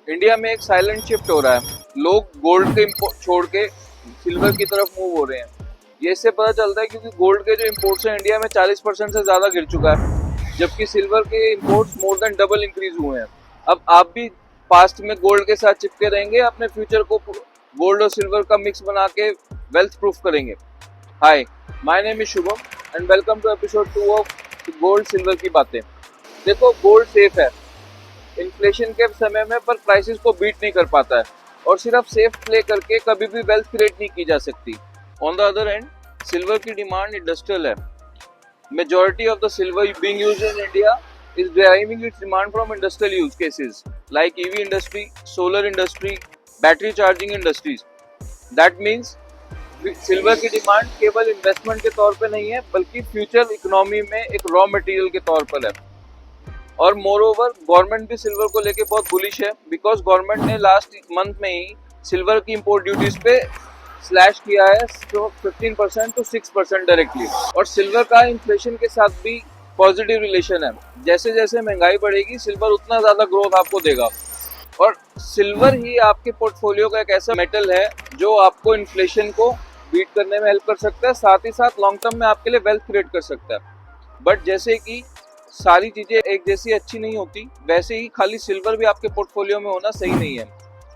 India में एक silent shift हो रहा है। लोग गोल्ड के छोड़ के सिल्वर की तरफ मूव हो रहे हैं। ये इससे पता चलता है क्योंकि गोल्ड के जो इम्पोर्ट्स हैं इंडिया में 40% से ज़्यादा गिर चुका है, जबकि सिल्वर के imports more than double increase हुए हैं। अब आप भी पास्ट में गोल्ड के साथ चिपके रहेंगे, अपने फ्यूचर को गोल्ड और सिल्वर का मिक्स बना के वेल्थ प्रूफ करेंगे। Hi, my name is Shubham and welcome to episode 2 of gold silver की बातें। देखो, गोल्ड सेफ है इन्फ्लेशन के समय में, पर प्राइसेस को बीट नहीं कर पाता है और सिर्फ सेफ प्ले करके कभी भी वेल्थ क्रिएट नहीं की जा सकती। On the other and, silver की डिमांड इंडस्ट्रियल है। Majority of the silver being used in India is deriving its demand from industrial use cases like EV industry, solar industry, battery charging industries. That means silver की demand केवल investment के तौर पे नहीं है, बल्कि future economy में एक रॉ मटेरियल के तौर पर है। और मोर ओवर गवर्नमेंट भी सिल्वर को लेके बहुत बुलिश है, बिकॉज गवर्नमेंट ने लास्ट मंथ में ही सिल्वर की इंपोर्ट ड्यूटीज पे स्लैश किया है 15% टू 6% डायरेक्टली। और सिल्वर का इन्फ्लेशन के साथ भी पॉजिटिव रिलेशन है। जैसे जैसे महंगाई बढ़ेगी, सिल्वर उतना ज़्यादा ग्रोथ आपको देगा। और सिल्वर ही आपके पोर्टफोलियो का एक ऐसा मेटल है जो आपको इन्फ्लेशन को बीट करने में हेल्प कर सकता है, साथ ही साथ लॉन्ग टर्म में आपके लिए वेल्थ क्रिएट कर सकता है। बट जैसे कि सारी चीज़ें एक जैसी अच्छी नहीं होती, वैसे ही खाली सिल्वर भी आपके पोर्टफोलियो में होना सही नहीं है,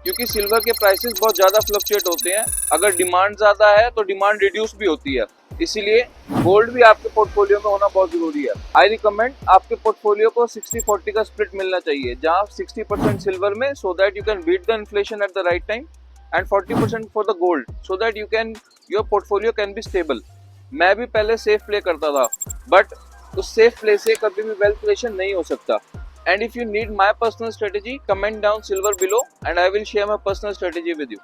क्योंकि सिल्वर के प्राइसेस बहुत ज़्यादा फ्लक्चुएट होते हैं। अगर डिमांड ज़्यादा है तो डिमांड रिड्यूस भी होती है, इसीलिए गोल्ड भी आपके पोर्टफोलियो में होना बहुत ज़रूरी है। आई रिकमेंड आपके पोर्टफोलियो को 60-40 का स्प्लिट मिलना चाहिए, जहाँ 60% सिल्वर में, so that you can beat the inflation at the right time, and 40% for the gold, so that your portfolio can be stable. मैं भी पहले सेफ प्ले करता था, बट उस सेफ प्ले से कभी भी वेल्थ क्रिएशन नहीं हो सकता। And if you need my personal strategy, comment down silver below and I will share my personal strategy with you.